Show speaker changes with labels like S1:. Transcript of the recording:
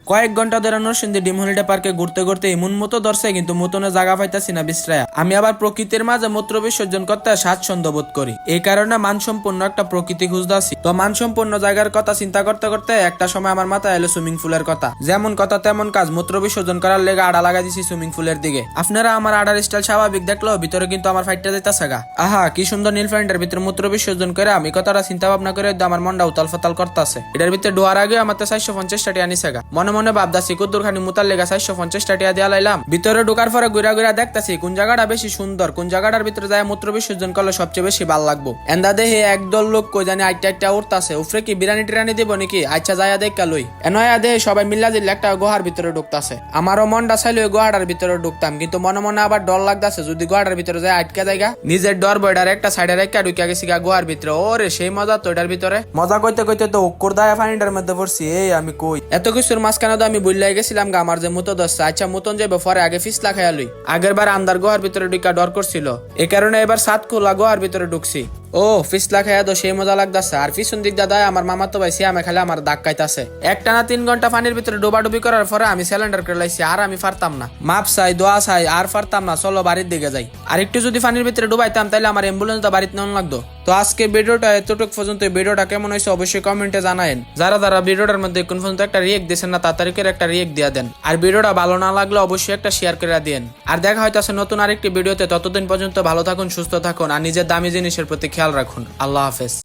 S1: কয়েক ঘন্টা ধরে নরসিংদী ডিম হলিডে পার্কে ঘুরতে ঘুরতে এমন মতো ধরছে কিন্তু মতনে জায়গা পাইতাছি না বিশ্রায়া। আমি আবার প্রকৃতির মাঝে মূত্র বিসর্জন করতে স্বাচ্ছন্দ্য বোধ করি, এই কারণে মানসম্পন্ন একটা প্রকৃতি খুঁজতেছি। তো মানসম্পন্ন জায়গার কথা চিন্তা করতে করতে একটা সময় আমার মাথায় এলো সুইমিং পুলের কথা। যেমন কথা তেমন কাজ, মূত্র বিসর্জন করার লেগে আড়া লাগা দিছি সুইমিং পুলের দিকে। আপনারা আমার আড়ার স্টাইল স্বাভাবিক দেখলেও ভিতরে কিন্তু আমার ফাইটটা দিতেছে গা। আহা কি সুন্দর নীল প্যান্টের ভিতরে মূত্র বিসর্জন করে আমি কথাটা চিন্তা ভাবনা করে আমার মনটা উতাল ফাতাল করতেছে। এটার ভিতরে ডোয়ার আগে আমার 450 টাকা আনিছে গা। মনে মনে ভাবদাসি কুদ্দুর খানি মুতার লেগা 450 টাকা দিয়া লাইলাম। ভিতরে ঢোকার পরে ঘুরা ঘুরা দেখতাছি কোন জায়গাটা বেশি সুন্দর, কোন জায়গাটার ভিতরে যায় মূত্র বিসর্জন করলে সবচেয়ে বেশি ভালো লাগবো। এন্দা দেহে একদল লোক কই জানি আইটা উঠতাছে, উফরে কি বিরিয়ানি টিরানি দিব নাকি? আচ্ছা যাইয়া দেখা লই। এনয়া দেহে সবাই মিল্লা দিলে একটা গুহার ভিতরে ঢুকতাছে। আমারও মনটা চাইলে ওই গুহাটার ভিতরে ঢুকতাম, কিন্তু মনে মনে আবার ডর লাগতাছে যদি গুহাটার ভিতরে যায় আটকা জায়গা। নিজের ডর বইটার একটা সাইডে রেখা ঢুকিয়া গেছি গা গুহার ভিতরে। ওরে সেই মজা তো এটার ভিতরে। মজা কইতে কইতে তো উক্কুর দায়া ফানিটার মধ্যে পড়ছি। এই আমি কই এত কিছুর মাঝখানে তো আমি বুঝলাই গেছিলাম গা আমার যে মুতো দশটা। আচ্ছা মুতন যাইব পরে আগে ফিসলা খাইয়া লই। আগের বার আন্দার গুহার ভিতরে ঢুকা ডর করছিল, এ কারণে এবার সাত খোলা গুহার ভিতরে ঢুকছি। ও ফিসলা খাইয়া তো সেই মজা লাগতাছে। আর পিছন দিক দাদা আমার মামা তো ভাই সিয়ামে খালে আমার দাগ খাইতাছে। একটানা 3 ঘন্টা পানির ভিতরে ডোবাডুবি করার পরে আমি সিলিন্ডার করে লাইছি। আর আমি পারতাম না, মাপ চাই দোয়া চাই, আর পারতাম না। চলো বাড়ির দিকে যাই। আর একটু যদি পানির ভিতরে ডুবাইতাম তাহলে আমার অ্যাম্বুলেন্স তো বাড়িতে নেওয়া লাগতো। তো আজকে ভিডিওটা এতটুকু পর্যন্ত। ভিডিওটা কেমন হয়েছে অবশ্যই কমেন্টে জানায়েন। যারা যারা ভিডিওটার মধ্যে কোন পর্যন্ত একটা রিয়েক্ট দিয়েছেন না তাড়াতাড়ি করে একটা রিয়েক্ট দিয়ে দেন। আর ভিডিওটা ভালো না লাগলে অবশ্যই একটা শেয়ার করে দেন। আর দেখা হইতাছে নতুন আরেকটি ভিডিওতে। ততদিন পর্যন্ত ভালো থাকুন, সুস্থ থাকুন আর নিজের দামি জিনিসের প্রতি খেয়াল রাখুন। আল্লাহ হাফেজ।